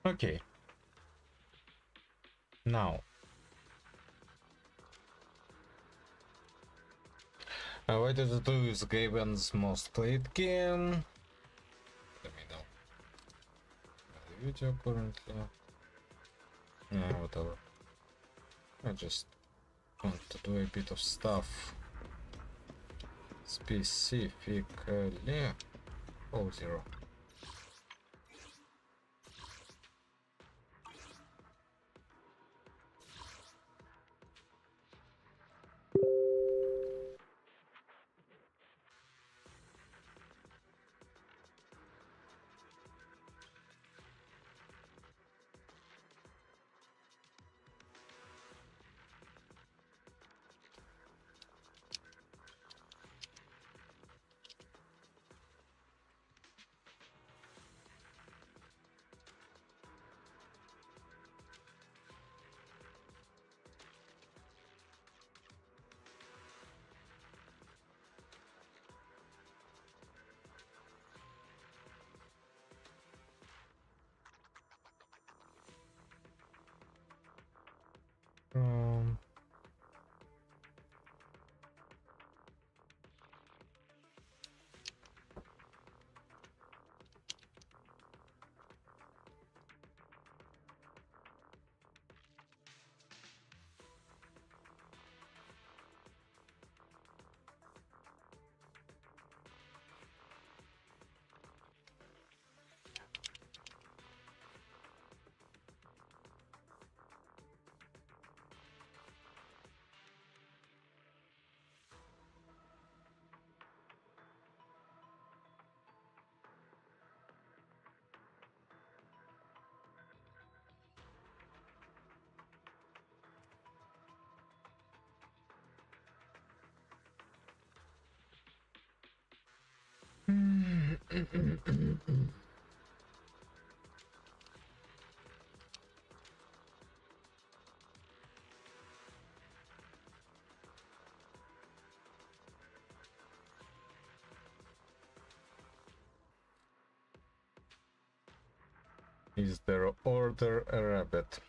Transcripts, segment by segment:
Okay. Now. What to do is Gaben's most played game. Let me know. The video currently. Yeah, whatever. I just want to do a bit of stuff. Specifically. Oh, 0. Um, is there order a rabbit?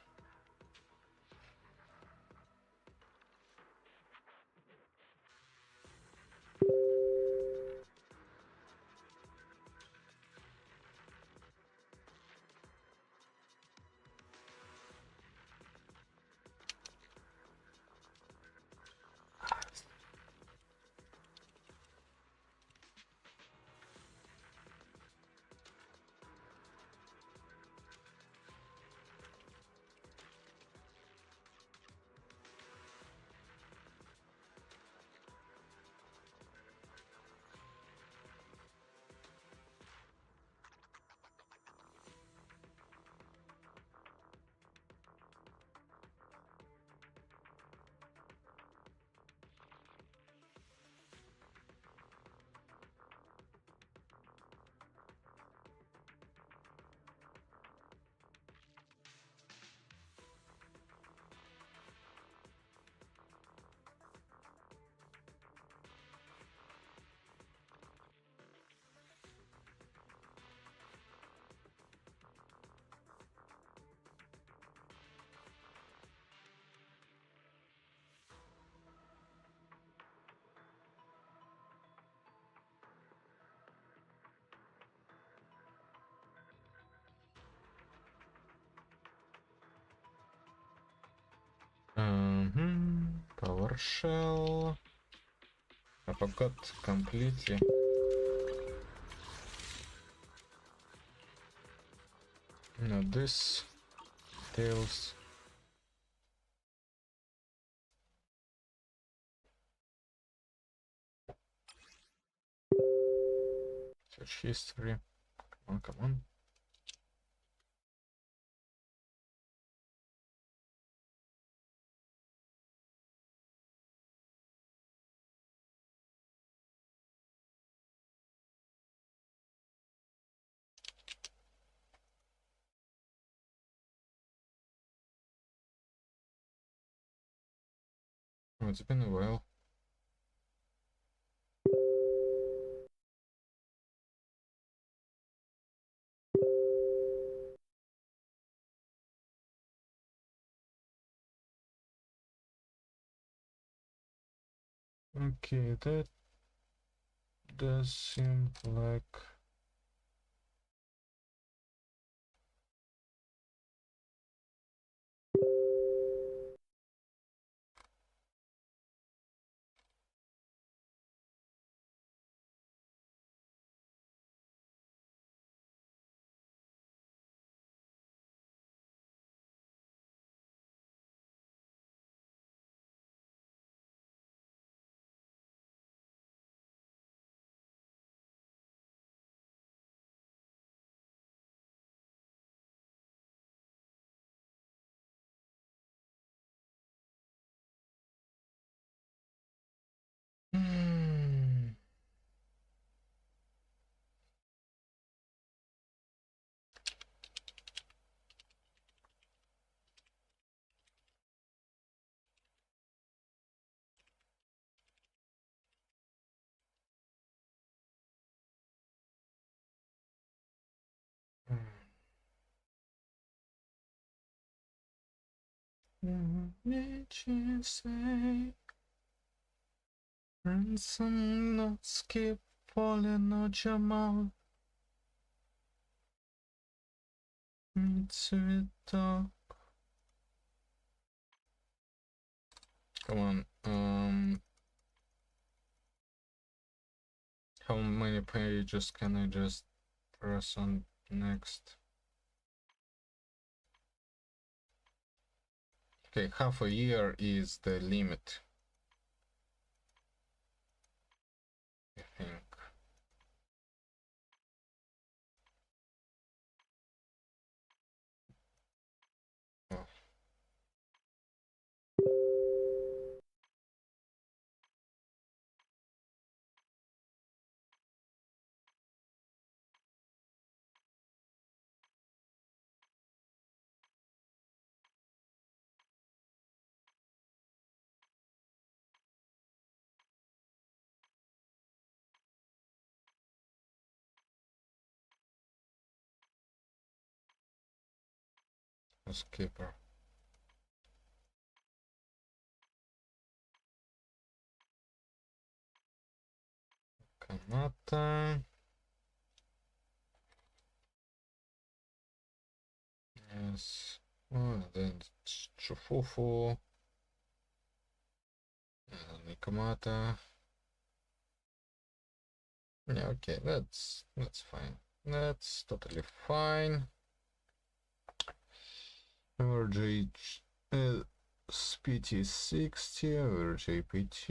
PowerShell. I forgot completely. No, this details. Search history. Come on, come on. Oh, it's been a while. Okay, that does seem like hmm. Did you say ransom notes keep falling out your mouth? It's sweet talk. Come on. How many pages can I just press on next? Okay, half a year is the limit, I think. Oh. Skipper. Kanata. Yes. Oh, then Chufufu. Nikamata. Yeah, okay, that's fine. That's totally fine. Average SPT 60, average APT,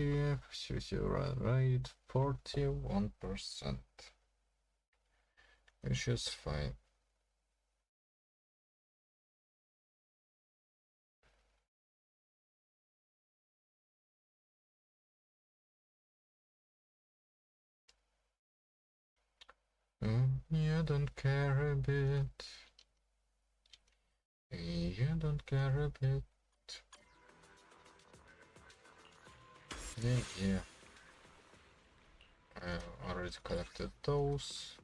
CC run rate 41%. Which is fine. You don't care a bit. You don't care a bit. Yeah. I already collected those.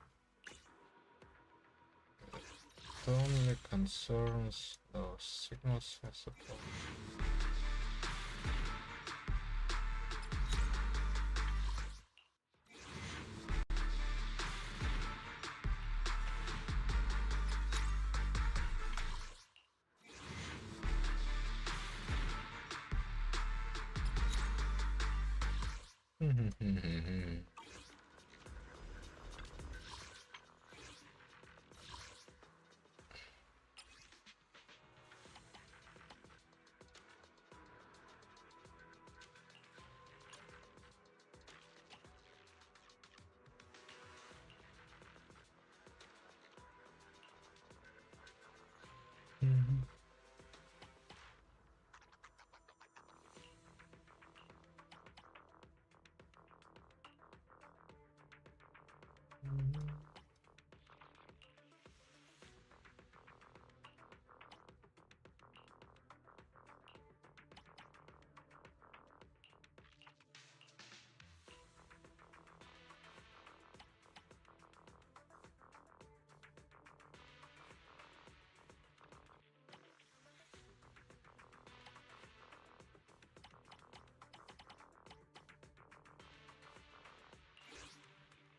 The only concerns those signals, I suppose.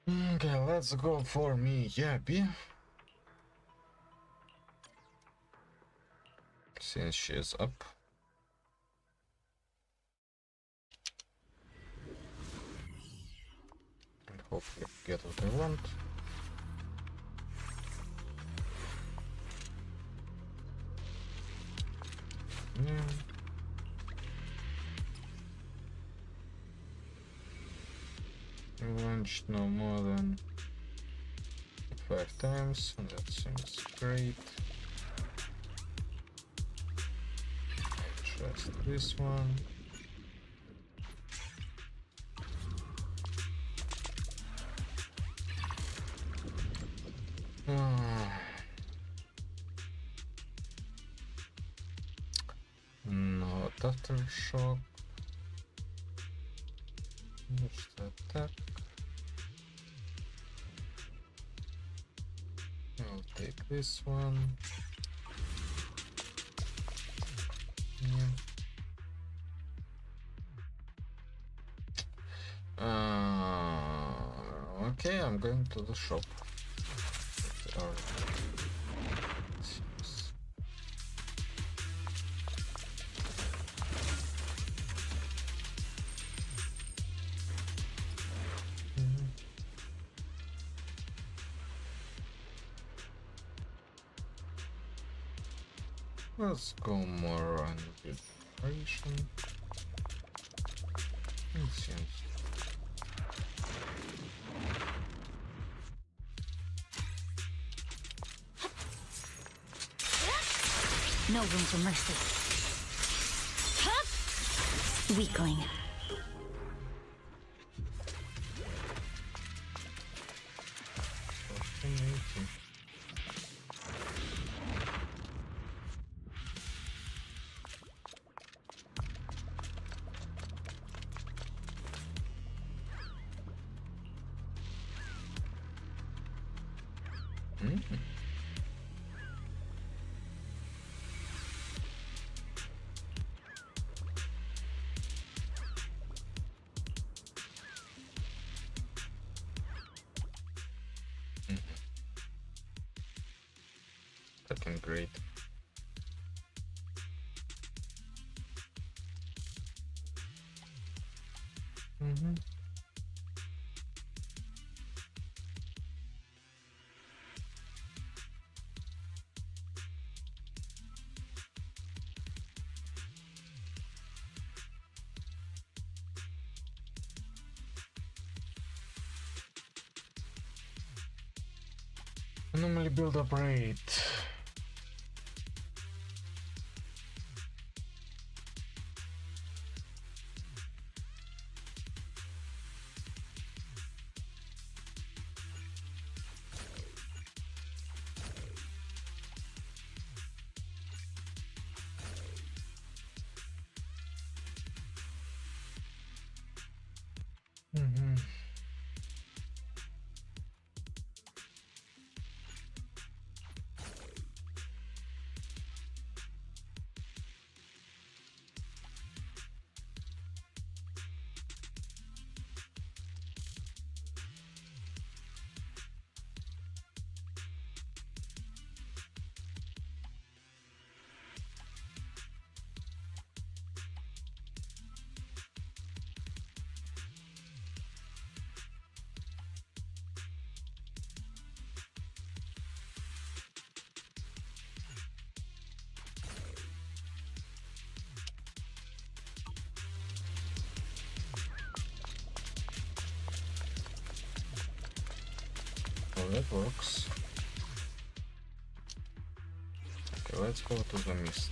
Okay, let's go for me, Yappy. Since she is up. And hopefully get what I want. Launched no more than 5 times, and that seems great. Just this one. No aftershock. Just attack. I'll take this one. Yeah. Okay, I'm going to the shop. Let's go more on regeneration. It seems. No room for mercy. Weakling. Fucking great. Normally build up rate. Well, that works. Okay, let's go to the mist.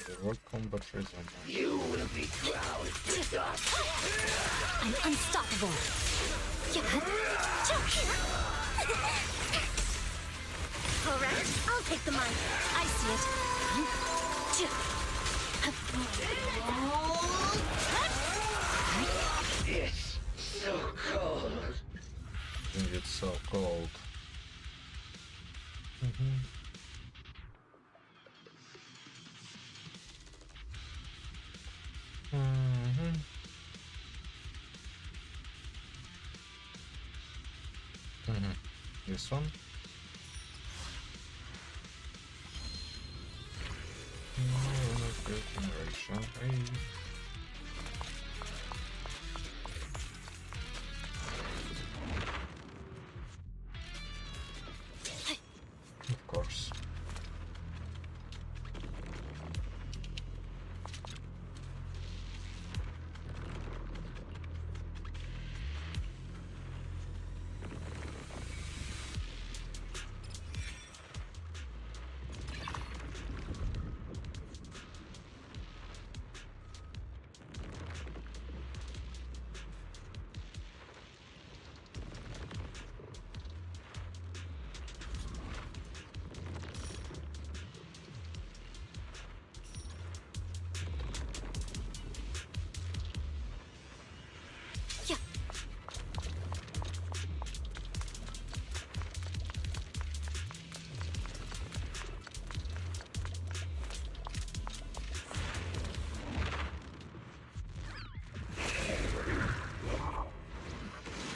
The world combat resume. You will be crowned dust. I'm unstoppable. Alright, I'll take the mic. I see it. It's so cold. I think it's so cold. This one. Generation. Hey. Of course.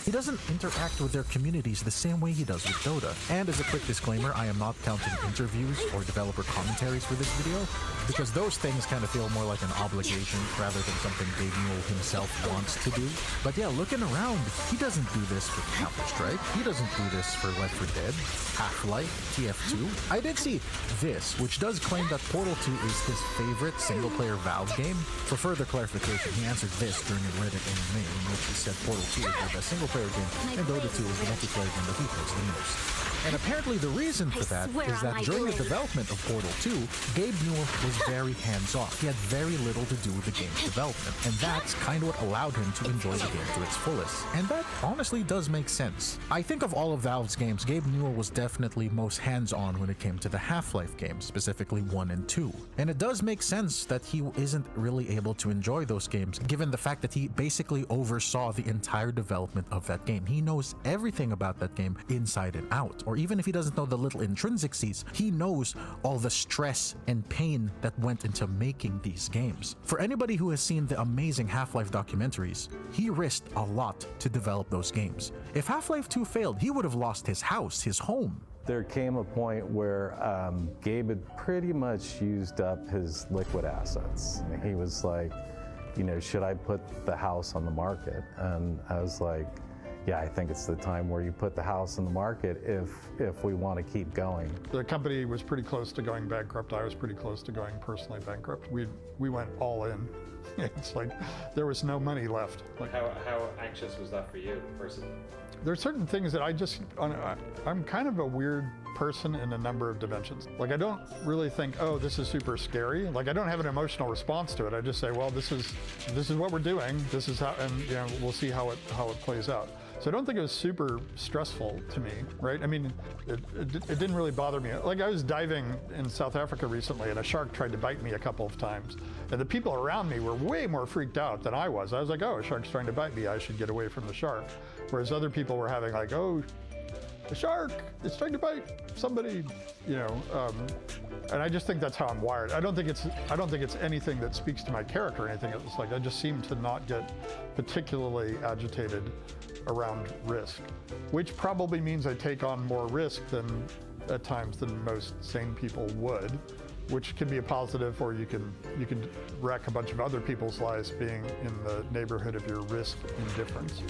He doesn't interact with their communities the same way he does with Dota. And as a quick disclaimer, I am not counting interviews or developer commentaries for this video, because those things kind of feel more like an obligation rather than something Gabe Newell himself wants to do. But yeah, looking around, he doesn't do this for Counter-Strike. He doesn't do this for Left 4 Dead, Half-Life, TF2. I did see this, which does claim that Portal 2 is his favorite single-player Valve game. For further clarification, he answered this during a Reddit AMA, in which he said Portal 2 is their best single-player game, and Dota 2 is the multiplayer game that he plays the most. And apparently the reason for that is that during the development of Portal 2, Gabe Newell was very hands-off. He had very little to do with the game's development, and that's kind of what allowed him to enjoy the game to its fullest. And that honestly does make sense. I think of all of Valve's games, Gabe Newell was definitely most hands-on when it came to the Half-Life games, specifically 1 and 2. And it does make sense that he isn't really able to enjoy those games, given the fact that he basically oversaw the entire development of that game. He knows everything about that game inside and out. Or even if he doesn't know the little intrinsics, he knows all the stress and pain that went into making these games. For anybody who has seen the amazing Half-Life documentaries, he risked a lot to develop those games. If Half-Life 2 failed, he would have lost his house, his home. There came a point where Gabe had pretty much used up his liquid assets. He was like, you know, should I put the house on the market? And I was like, yeah, I think it's the time where you put the house on the market if we want to keep going. The company was pretty close to going bankrupt. I was pretty close to going personally bankrupt. We went all in. It's like there was no money left. Like, how anxious was that for you personally? There are certain things that I'm kind of a weird person in a number of dimensions. Like, I don't really think, oh, this is super scary. Like, I don't have an emotional response to it. I just say, well, this is what we're doing. This is how, and you know, we'll see how it plays out. So I don't think it was super stressful to me, right? I mean, it didn't really bother me. Like, I was diving in South Africa recently and a shark tried to bite me a couple of times. And the people around me were way more freaked out than I was. I was like, oh, a shark's trying to bite me. I should get away from the shark. Whereas other people were having like, oh, the shark, it's trying to bite somebody, you know. And I just think that's how I'm wired. I don't think it's anything that speaks to my character or anything. It's like I just seem to not get particularly agitated around risk, which probably means I take on more risk than at times than most sane people would, which can be a positive, or you can wreck a bunch of other people's lives being in the neighborhood of your risk indifference.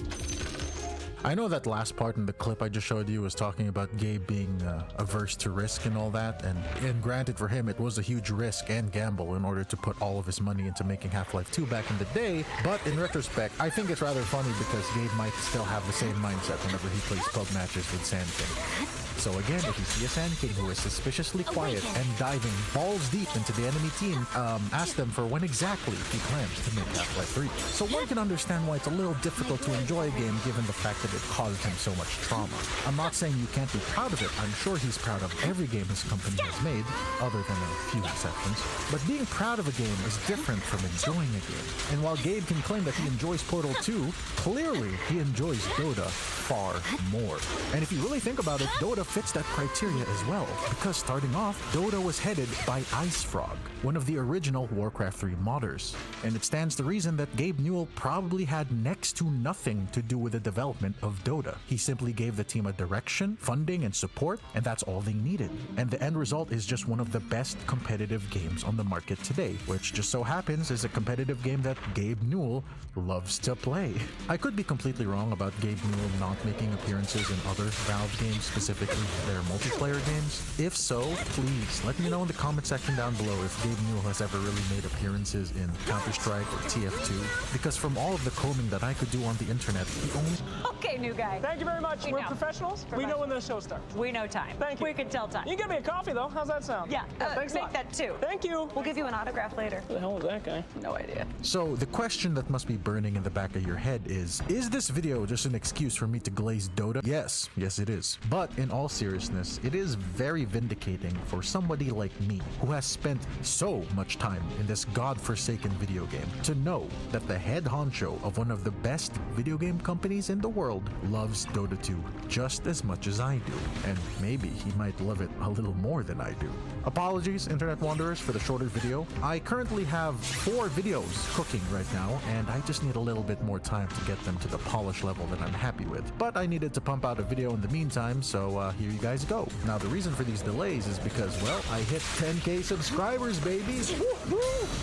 I know that last part in the clip I just showed you was talking about Gabe being averse to risk and all that, and granted for him it was a huge risk and gamble in order to put all of his money into making Half-Life 2 back in the day, but in retrospect, I think it's rather funny because Gabe might still have the same mindset whenever he plays pub matches with Sand King. So again, if you see a Sand King who is suspiciously quiet and diving balls deep into the enemy team, ask them for when exactly he plans to make Half-Life 3. So one can understand why it's a little difficult to enjoy a game given the fact that it caused him so much trauma. I'm not saying you can't be proud of it. I'm sure he's proud of every game his company has made, other than a few exceptions. But being proud of a game is different from enjoying a game. And while Gabe can claim that he enjoys Portal 2, clearly he enjoys Dota far more. And if you really think about it, Dota Dota fits that criteria as well, because starting off, Dota was headed by IceFrog, one of the original Warcraft 3 modders. And it stands to reason that Gabe Newell probably had next to nothing to do with the development of Dota. He simply gave the team a direction, funding, and support, and that's all they needed. And the end result is just one of the best competitive games on the market today, which just so happens is a competitive game that Gabe Newell loves to play. I could be completely wrong about Gabe Newell not making appearances in other Valve games, specifically their multiplayer games. If so, please let me know in the comment section down below if Gabe Newell has ever really made appearances in Counter-Strike or TF2, because from all of the combing that I could do on the internet, he only... Okay, new guy. Thank you very much. We're know. professionals. We know when the show starts. We know time. Thank you. We can tell time. You can get me a coffee, though. How's that sound? Yeah, thanks a make lot. that too. Thank you. We'll give you an autograph later. Who the hell is that guy? No idea. So the question that must be burning in the back of your head is this video just an excuse for me to glaze Dota? Yes it is. But in all seriousness, it is very vindicating for somebody like me, who has spent so much time in this godforsaken video game, to know that the head honcho of one of the best video game companies in the world loves Dota 2 just as much as I do. And maybe he might love it a little more than I do. Apologies, internet wanderers, for the shorter video. I currently have 4 videos cooking right now, and I just need a little bit more time to get them to the polish level that I'm happy with. But I needed to pump out a video in the meantime, so here you guys go. Now the reason for these delays is because, well, I hit 10K subscribers, baby!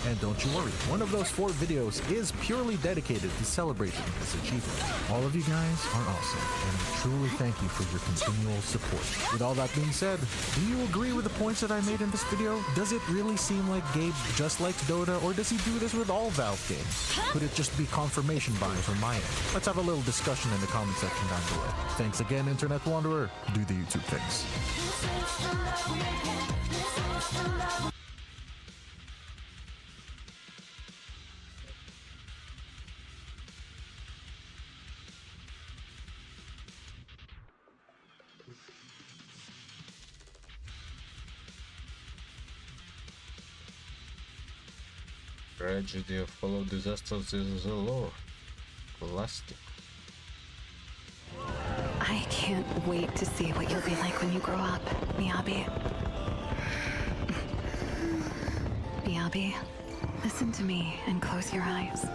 And don't you worry, one of those 4 videos is purely dedicated to celebrating this achievement. All of you guys are awesome, and I truly thank you for your continual support. With all that being said, do you agree with the points that I made in this video? Does it really seem like Gabe just likes Dota, or does he do this with all Valve games? Could it just be confirmation bias from my end? Let's have a little discussion in the comment section down below. Thanks again, Internet Wanderer. Do the YouTube things. Tragedy of follow disasters is a lore. Plastic. I can't wait to see what you'll be like when you grow up, Miyabi. Miyabi, listen to me and close your eyes.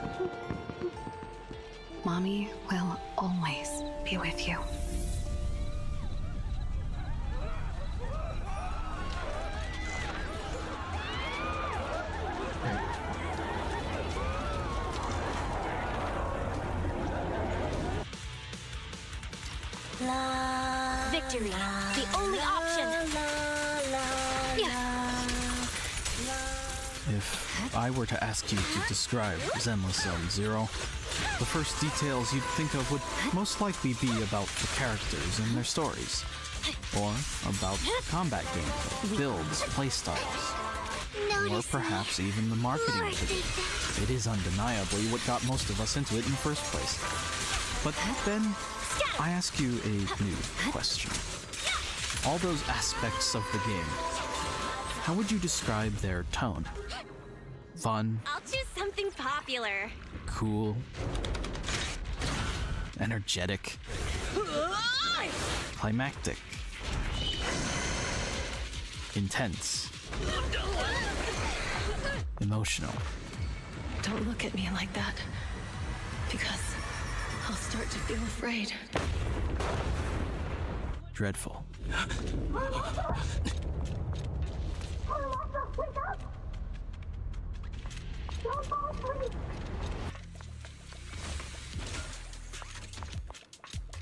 Mommy will always be with you. Victory, the only option. If I were to ask you to describe Zenless Zone Zero, the first details you'd think of would most likely be about the characters and their stories, or about combat gameplay, builds, playstyles, or perhaps even the marketing of it. It is undeniably what got most of us into it in the first place. But then, I ask you a new question. All those aspects of the game, how would you describe their tone? Fun? I'll choose something popular. Cool? Energetic? Climactic? Intense? Emotional? Don't look at me like that, because I'll start to feel afraid. Dreadful?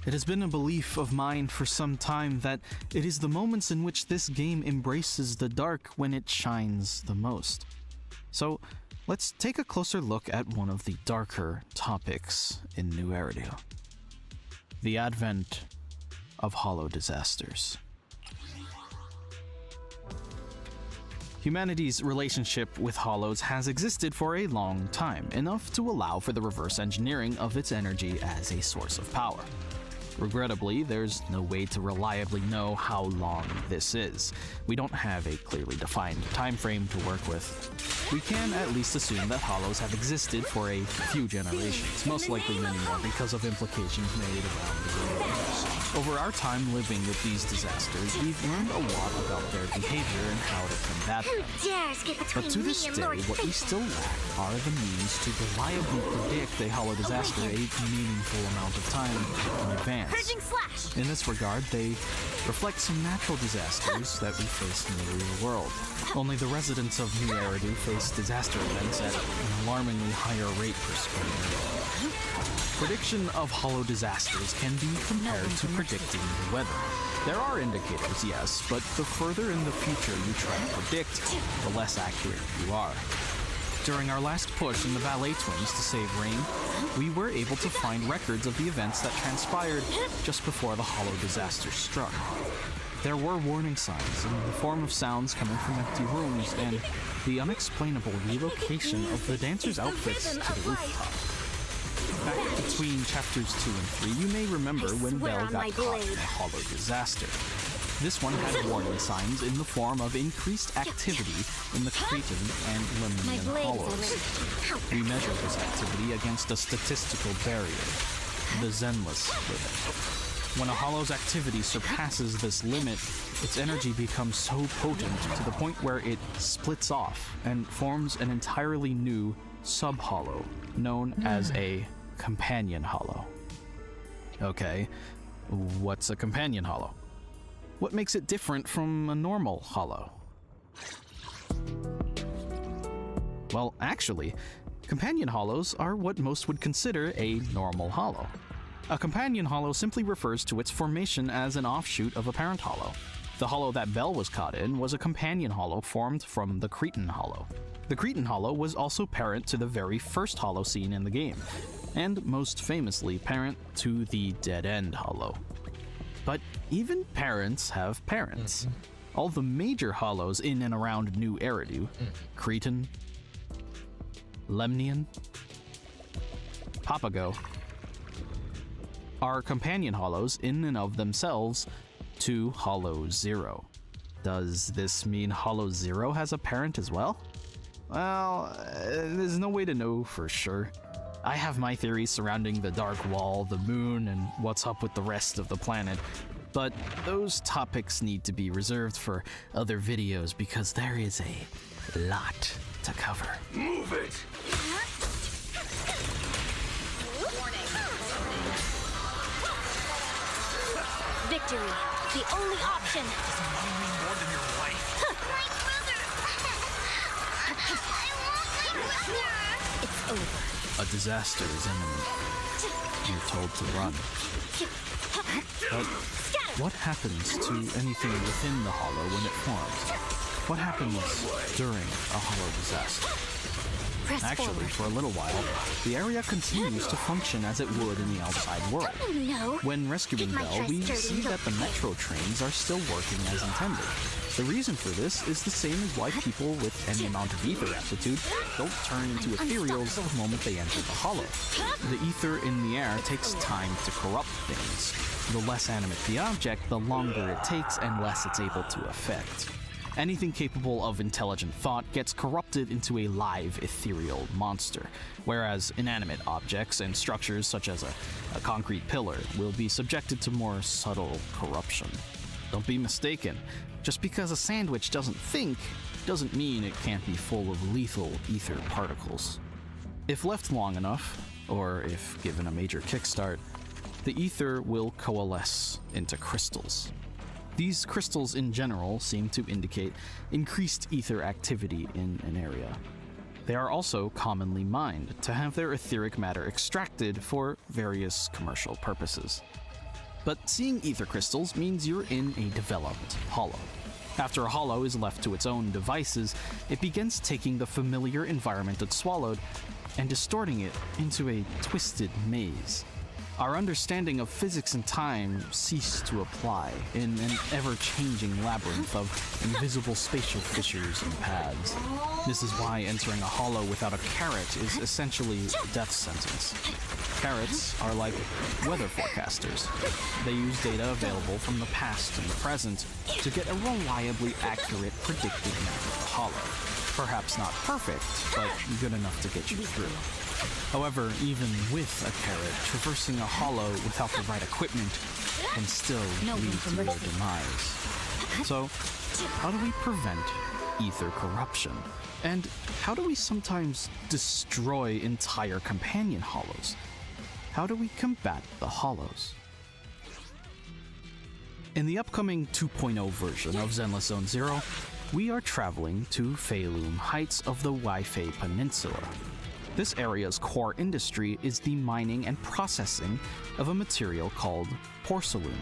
It has been a belief of mine for some time that it is the moments in which this game embraces the dark when it shines the most. So, let's take a closer look at one of the darker topics in New Aerodale. The advent of hollow disasters. Humanity's relationship with hollows has existed for a long time, enough to allow for the reverse engineering of its energy as a source of power. Regrettably, there's no way to reliably know how long this is. We don't have a clearly defined time frame to work with. We can at least assume that hollows have existed for a few generations, most likely many more because of implications made around the universe. Over our time living with these disasters, we've learned a lot about their behavior and how to combat Who them. dares get between But to me this and day, Lord what we Faithful? still lack are the means to reliably predict a hollow disaster a meaningful amount of time in advance. Purging slash. In this regard, they reflect some natural disasters that we face in the real world. Only the residents of New Eridu face disaster events at an alarmingly higher rate per square meter. Prediction of hollow disasters can be compared to predicting the weather. There are indicators, yes, but the further in the future you try to predict, the less accurate you are. During our last push in the Ballet Twins to save rain, we were able to find records of the events that transpired just before the hollow disaster struck. There were warning signs in the form of sounds coming from empty rooms and the unexplainable relocation of the dancers' outfits to the rooftop. Back between chapters 2 and 3, you may remember when swear Belle on got my caught in blade. a hollow disaster. This one had warning signs in the form of increased activity in the Cretan and My Lemnian blade is hollows. already. We measure this activity against a statistical barrier, the Zenless limit. When a hollow's activity surpasses this limit, its energy becomes so potent to the point where it splits off and forms an entirely new sub-hollow, known as a companion hollow. Okay, what's a companion hollow? What makes it different from a normal hollow? Well, actually, companion hollows are what most would consider a normal hollow. A companion hollow simply refers to its formation as an offshoot of a parent hollow. The hollow that Belle was caught in was a companion hollow formed from the Cretan hollow. The Cretan hollow was also parent to the very first hollow seen in the game, and most famously parent to the Dead End hollow. But even parents have parents. All the major hollows in and around New Eridu, Cretan, Lemnian, Papago, are companion hollows in and of themselves to Hollow Zero. Does this mean Hollow Zero has a parent as well? Well, there's no way to know for sure. I have my theories surrounding the Dark Wall, the moon, and what's up with the rest of the planet, but those topics need to be reserved for other videos because there is a lot to cover. Move it! Victory, the only option. More than your wife. My brother. I want my brother. It's over. A disaster is imminent. You're told to run. But what happens to anything within the hollow when it forms? What happens during a hollow disaster? Press Actually, forward. for a little while, the area continues to function as it would in the outside world. Don't you know? When rescuing It might Belle, try we sturdy see and that the go metro trains are still working as intended. The reason for this is the same as why people with any amount of ether aptitude don't turn into ethereals the moment they enter the hollow. The ether in the air takes time to corrupt things. The less animate the object, the longer it takes and less it's able to affect. Anything capable of intelligent thought gets corrupted into a live ethereal monster, whereas inanimate objects and structures such as a concrete pillar will be subjected to more subtle corruption. Don't be mistaken, just because a sandwich doesn't think doesn't mean it can't be full of lethal ether particles. If left long enough, or if given a major kickstart, the ether will coalesce into crystals. These crystals in general seem to indicate increased ether activity in an area. They are also commonly mined to have their etheric matter extracted for various commercial purposes. But seeing ether crystals means you're in a developed hollow. After a hollow is left to its own devices, it begins taking the familiar environment it swallowed and distorting it into a twisted maze. Our understanding of physics and time cease to apply in an ever-changing labyrinth of invisible spatial fissures and paths. This is why entering a hollow without a carrot is essentially a death sentence. Carrots are like weather forecasters. They use data available from the past and the present to get a reliably accurate predictive map of the hollow. Perhaps not perfect, but good enough to get you through. However, even with a carrot, traversing a hollow without the right equipment can still lead to your demise. So, how do we prevent ether corruption? And how do we sometimes destroy entire companion hollows? How do we combat the hollows? In the upcoming 2.0 version of Zenless Zone Zero, we are traveling to Feilum Heights of the Waifei Peninsula. This area's core industry is the mining and processing of a material called porcelain.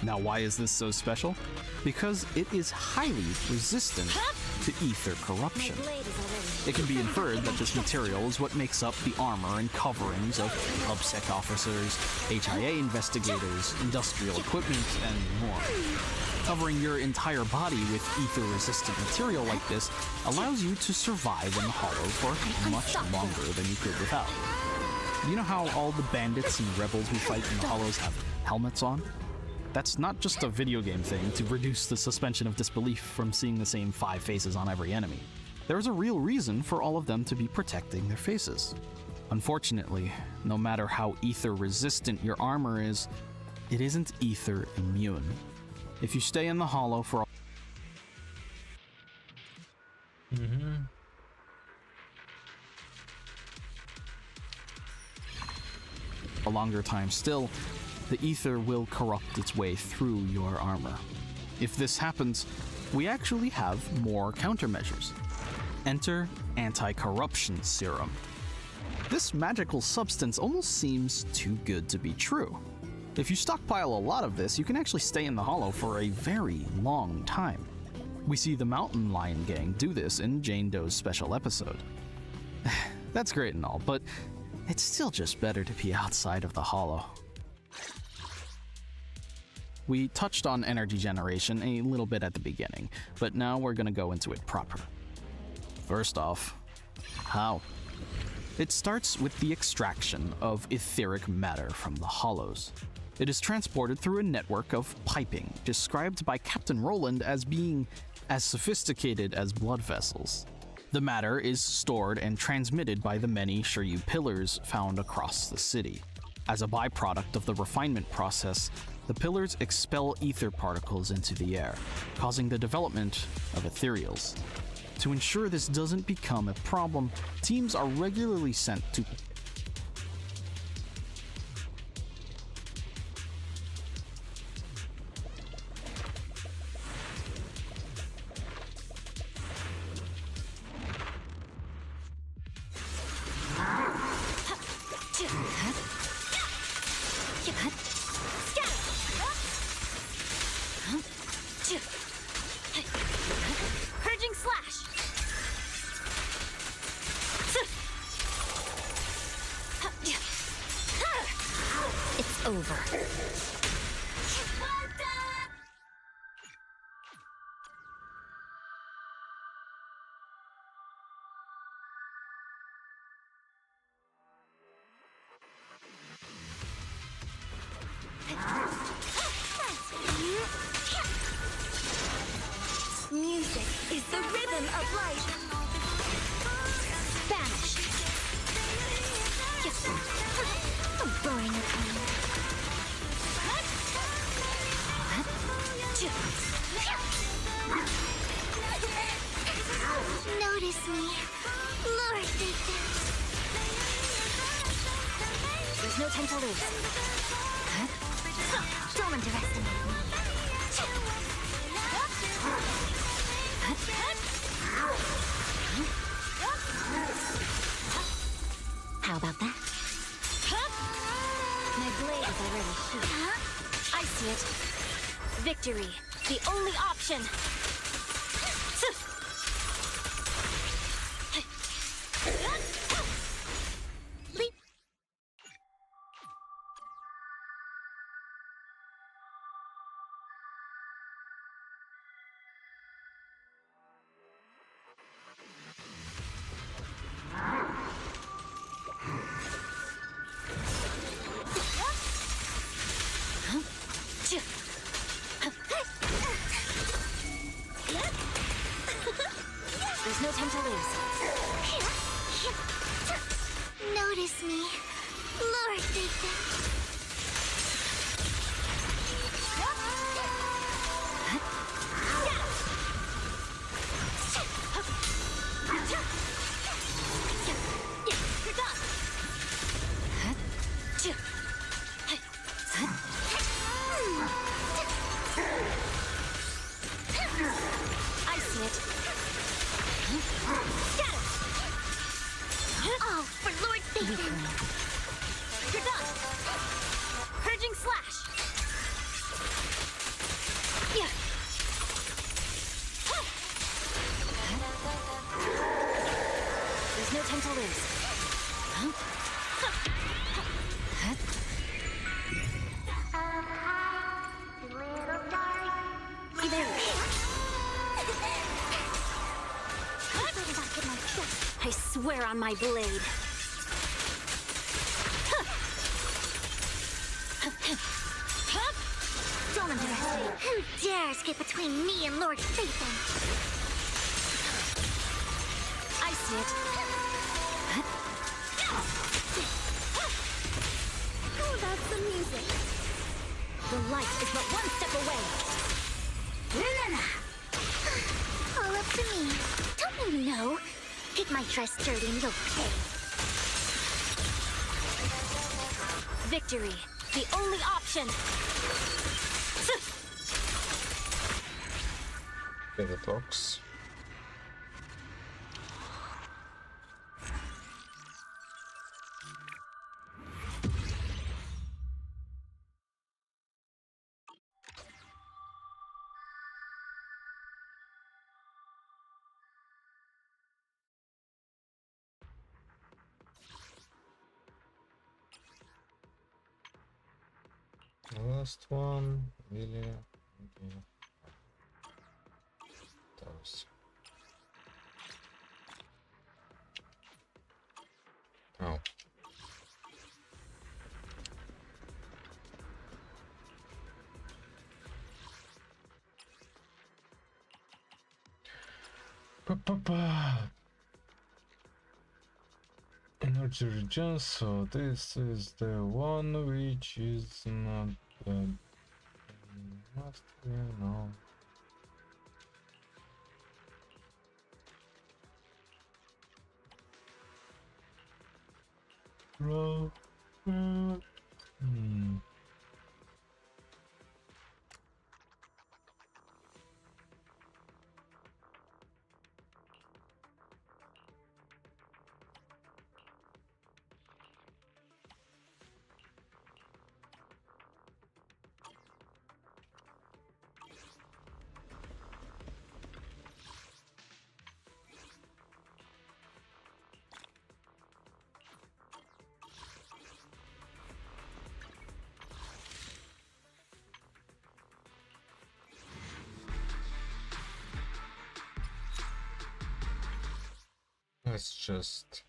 Now, why is this so special? Because it is highly resistant to ether corruption. It can be inferred that this material is what makes up the armor and coverings of PubSec officers, HIA investigators, industrial equipment, and more. Covering your entire body with ether-resistant material like this allows you to survive in the hollow for much longer than you could without. You know how all the bandits and rebels we fight in the hollows have helmets on? That's not just a video game thing to reduce the suspension of disbelief from seeing the same 5 faces on every enemy. There's a real reason for all of them to be protecting their faces. Unfortunately, no matter how ether-resistant your armor is, it isn't ether immune. If you stay in the hollow for a longer time still, the ether will corrupt its way through your armor. If this happens, we actually have more countermeasures. Enter Anti-Corruption Serum. This magical substance almost seems too good to be true. If you stockpile a lot of this, you can actually stay in the hollow for a very long time. We see the Mountain Lion Gang do this in Jane Doe's special episode. That's great and all, but it's still just better to be outside of the hollow. We touched on energy generation a little bit at the beginning, but now we're gonna go into it proper. First off, how? It starts with the extraction of etheric matter from the hollows. It is transported through a network of piping, described by Captain Roland as being as sophisticated as blood vessels. The matter is stored and transmitted by the many Shiryu pillars found across the city. As a byproduct of the refinement process, the pillars expel ether particles into the air, causing the development of ethereals. To ensure this doesn't become a problem, teams are regularly sent to Purging slash. It's over. Music is the rhythm of life. Spanish. Yes. I'm boring with me. Notice me. Lord, there's no time to lose. Don't underestimate me. How about that? My blade is already sheathed. I see it. Victory, the only option. Leap. time to lose. Notice me, Lord Nathan. I see it. Scatter! All for Lord Nathan. You're done. Purging slash. Yeah. There's no time to lose. I swear on my blade. Don't underestimate. Who dares get between me and Lord Phaethon? I see it. Oh, that's the music. The light is but one step away. All up to me. Don't you know? Get my dress dirty and you'll pay. Victory, the only option. Okay, that works. Last one, really? Okay. Those. Oh. Energy regen, so this is the one which is not must be no. Bro. Let's just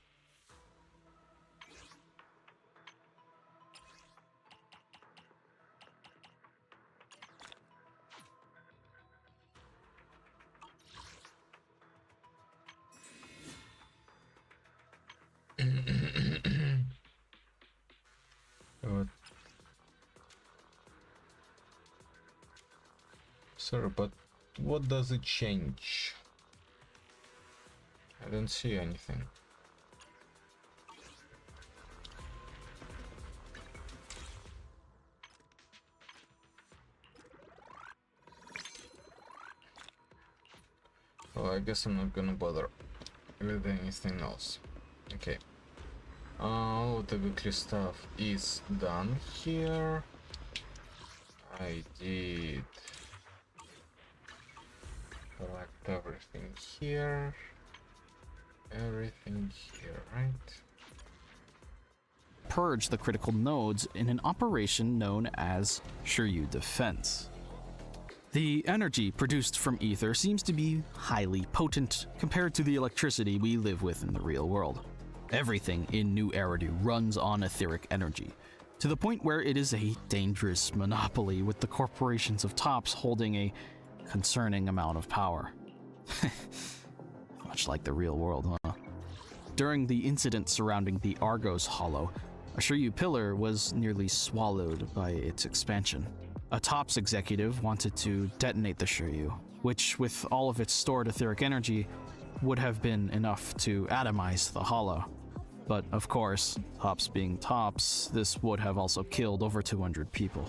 sorry, but what does it change? I don't see anything. Well, I guess I'm not gonna bother with anything else. Okay. All the weekly stuff is done here. I did collect everything here. Everything here, right? Purge the critical nodes in an operation known as Shiryu Defense. The energy produced from ether seems to be highly potent compared to the electricity we live with in the real world. Everything in New Eridu runs on etheric energy, to the point where it is a dangerous monopoly, with the corporations of tops holding a concerning amount of power. much like the real world, huh? During the incident surrounding the Argos Hollow, a Shiryu pillar was nearly swallowed by its expansion. A TOPS executive wanted to detonate the Shiryu, which, with all of its stored etheric energy, would have been enough to atomize the hollow. But of course, TOPS being TOPS, this would have also killed over 200 people.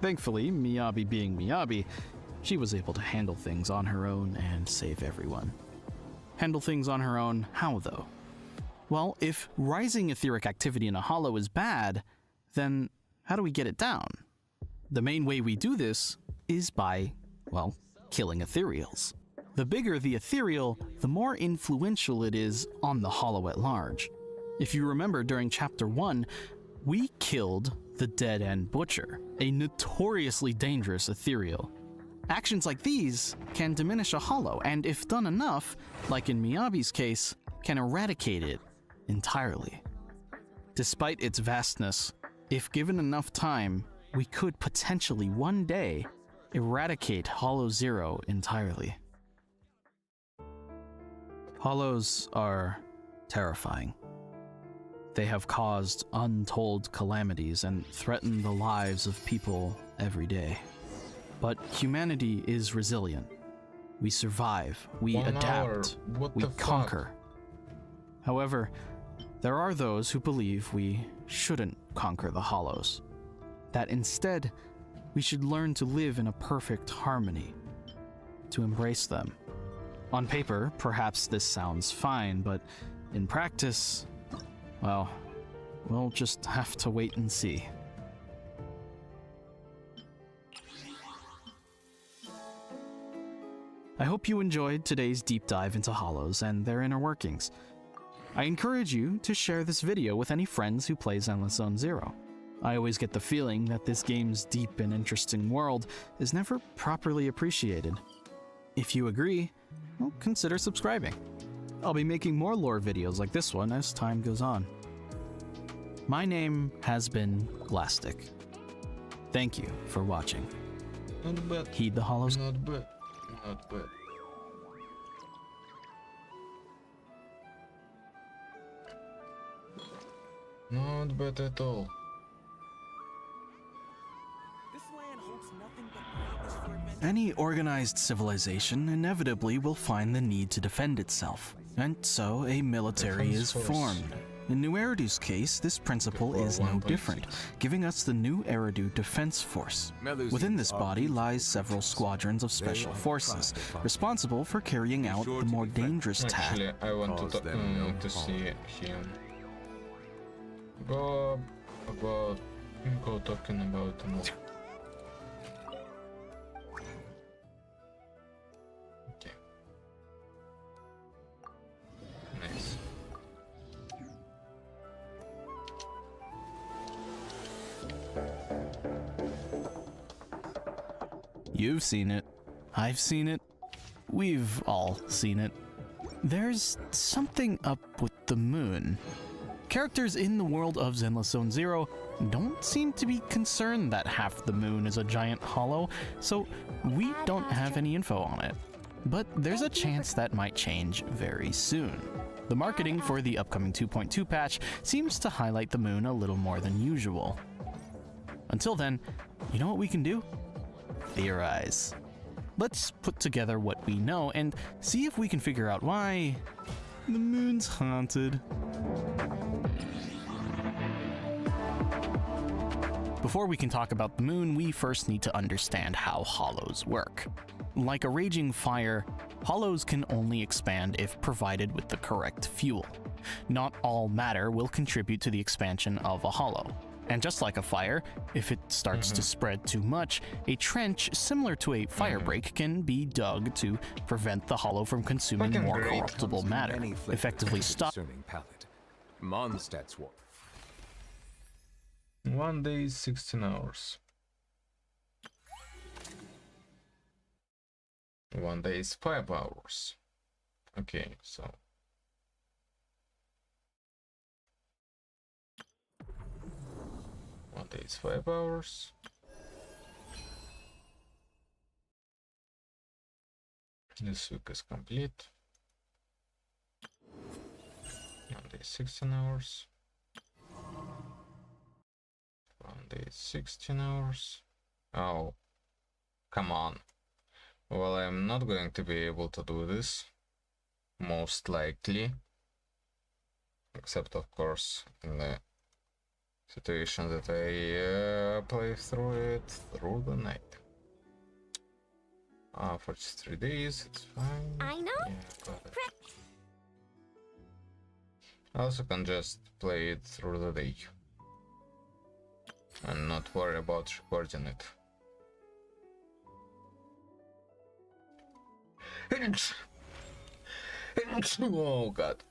Thankfully, Miyabi being Miyabi, she was able to handle things on her own and save everyone. Handle things on her own, how though? Well, if rising etheric activity in a hollow is bad, then how do we get it down? The main way we do this is by, well, killing ethereals. The bigger the ethereal, the more influential it is on the hollow at large. If you remember during Chapter 1, we killed the Dead End Butcher, a notoriously dangerous ethereal. Actions like these can diminish a hollow, and if done enough, like in Miyabi's case, can eradicate it entirely. Despite its vastness, if given enough time, we could potentially one day eradicate Hollow Zero entirely. Hollows are terrifying. They have caused untold calamities and threaten the lives of people every day. But humanity is resilient. We survive, we adapt, we conquer. However, there are those who believe we shouldn't conquer the Hollows. That instead, we should learn to live in a perfect harmony, to embrace them. On paper, perhaps this sounds fine, but in practice, well, we'll just have to wait and see. I hope you enjoyed today's deep dive into Hollows and their inner workings. I encourage you to share this video with any friends who play Zenless Zone Zero. I always get the feeling that this game's deep and interesting world is never properly appreciated. If you agree, well, consider subscribing. I'll be making more lore videos like this one as time goes on. My name has been Glastic. Thank you for watching. Not bad. Heed the Hollows. Not bad. Not bad. Not bad at all. Any organized civilization inevitably will find the need to defend itself, and so a military is formed. In New Eridu's case, this principle is no different, giving us the New Eridu Defense Force. Within this body lies several squadrons of special forces, responsible for carrying out the more dangerous tasks. Actually, I want to see him. Go talking about more. Okay. Nice. You've seen it. I've seen it. We've all seen it. There's something up with the moon. Characters in the world of Zenless Zone Zero don't seem to be concerned that half the moon is a giant hollow, so we don't have any info on it. But there's a chance that might change very soon. The marketing for the upcoming 2.2 patch seems to highlight the moon a little more than usual. Until then, you know what we can do? Theorize. Let's put together what we know and see if we can figure out why the moon's haunted. Before we can talk about the moon, we first need to understand how hollows work. Like a raging fire, hollows can only expand if provided with the correct fuel. Not all matter will contribute to the expansion of a hollow. And just like a fire, if it starts to spread too much, a trench similar to a fire break can be dug to prevent the hollow from consuming more corruptible matter, effectively stop. Mondstadt's war. 1 day is 16 hours. 1 day is 5 hours. Okay, so 1 day is 5 hours. This week is complete. On day 16 hours. On day 16 hours. Oh, come on. Well, I'm not going to be able to do this. Most likely. Except, of course, in the situation that I play through it through the night. For just 3 days, it's fine. I know. Yeah, got it. I also can just play it through the day. And not worry about recording it. Oh god.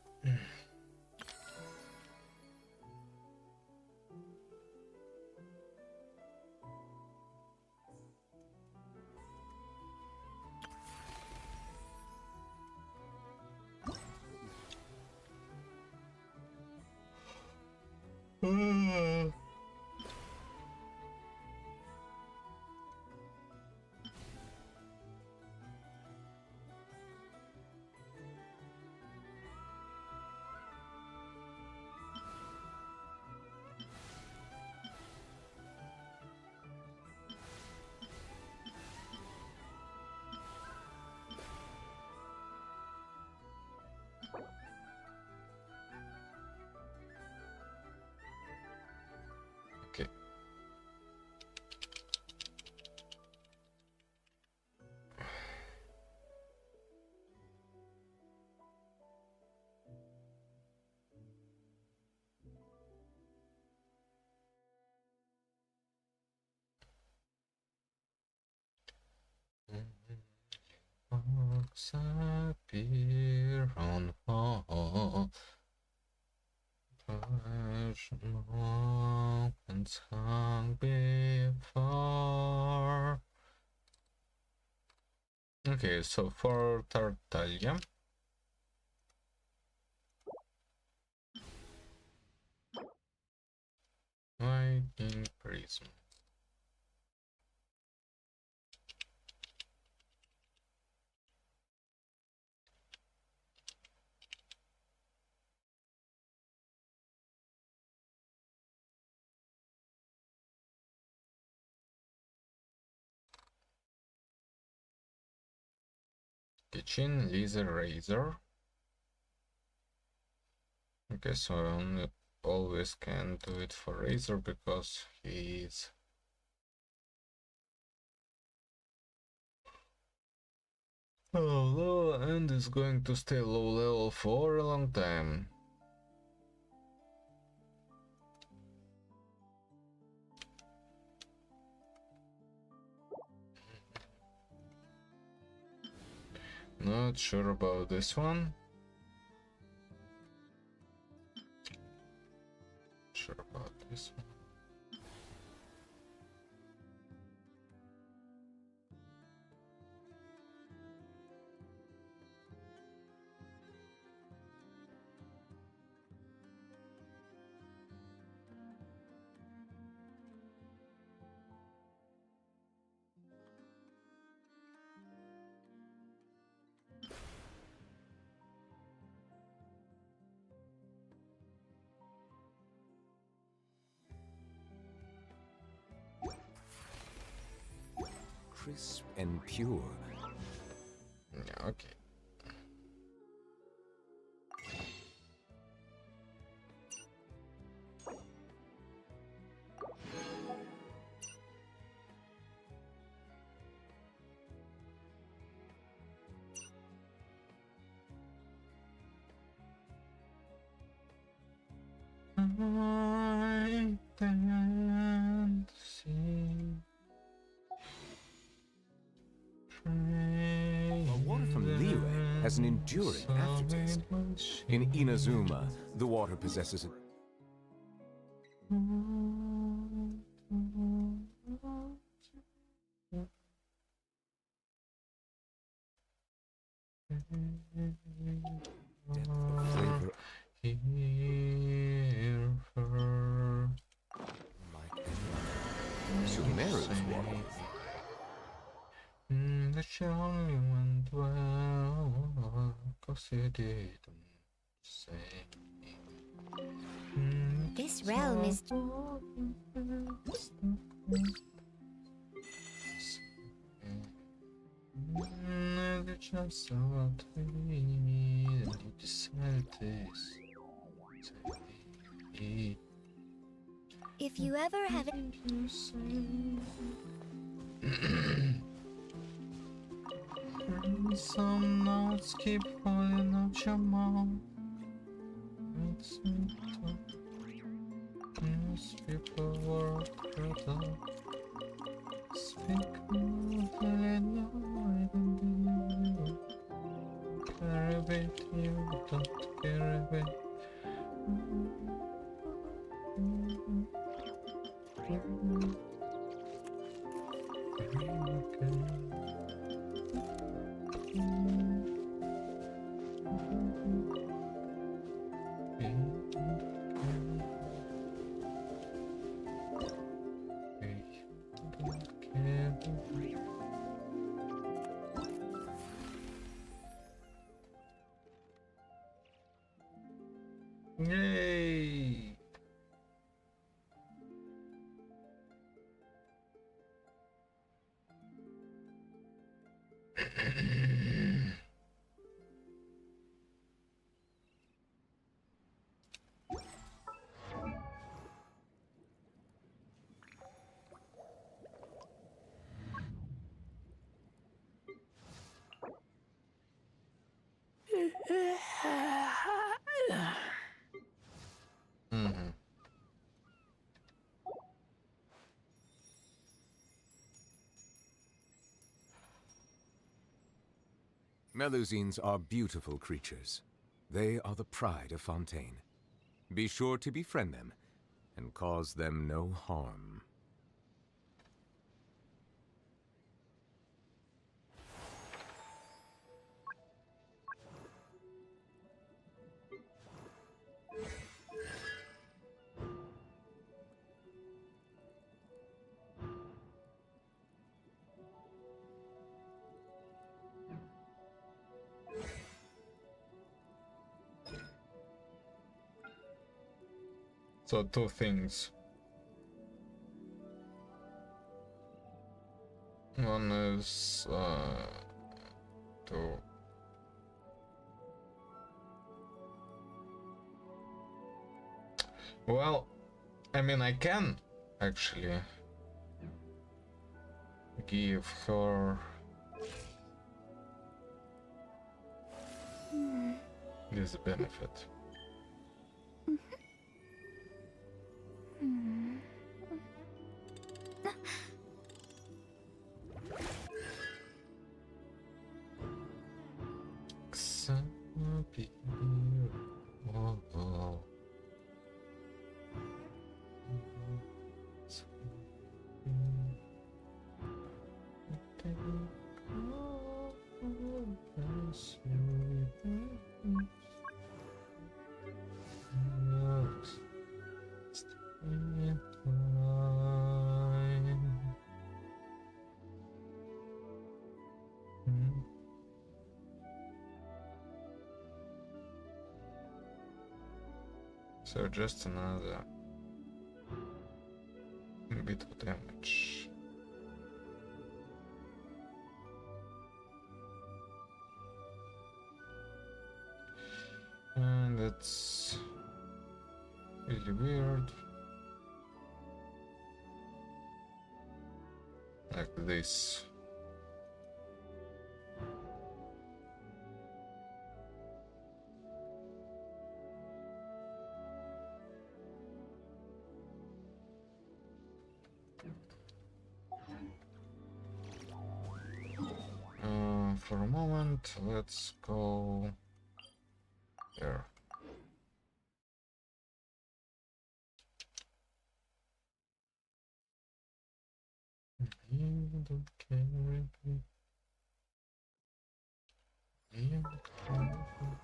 Okay. Sparks appear on all. Moments hung before. Okay, so for Tartaglia. Lightning Prism. Kitchen Laser Razor. Okay, so I only always can do it for Razor because he's low and is going to stay low level for a long time. Not sure about this one. Sure about this one. Crisp and pure. Yeah, okay. I can't see. A water from Liyue has an enduring aftertaste. In Inazuma, the water possesses a depth of flavor like Sumeru's water. That she only went well, 'cause you didn't say. This realm is. If you ever have it. Some notes keep falling out your mouth. Most people work better. Speak more than you. Care a bit, you don't care a bit. Yay! Mm-hmm. Melusines are beautiful creatures. They are the pride of Fontaine. Be sure to befriend them and cause them no harm. So two things. One is to well, I mean I can actually give her this benefit. So just another bit of damage. And that's really weird. Like this. For a moment, let's go there. You don't care a bit. You don't care a bit.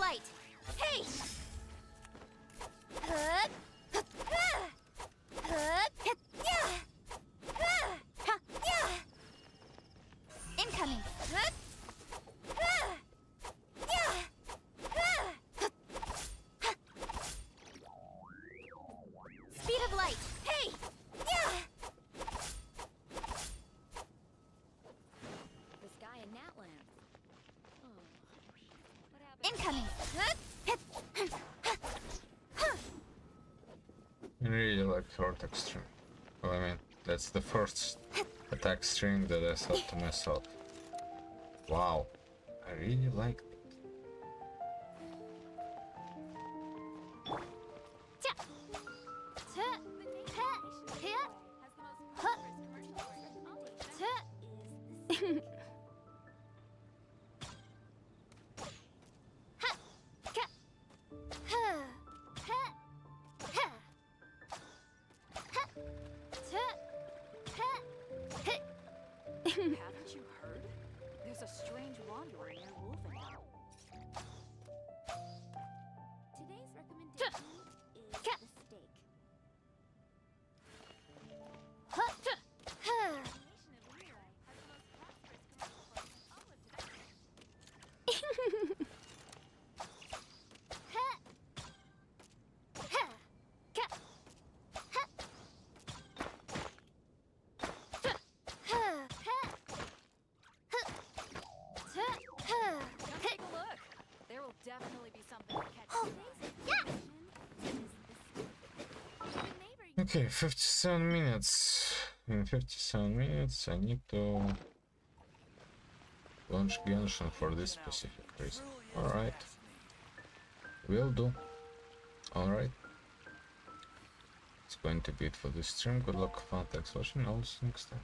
light. Hey! Incoming. Speed of light. Hey! This guy in Natland. Incoming. I really like third extreme. Well, I mean, that's the first attack string that I thought to myself, wow, I really like it. Haven't you heard? There's a strange wanderer near Wolfenbüttel. Today's recommendation is the steak. Take a look. There will definitely be something to catch your eye. Okay, 57 minutes. In 57 minutes I need to launch Genshin for this specific reason. Alright. Will do. Alright. It's going to be it for this stream. Good luck, fun, thanks for watching. I'll see you next time.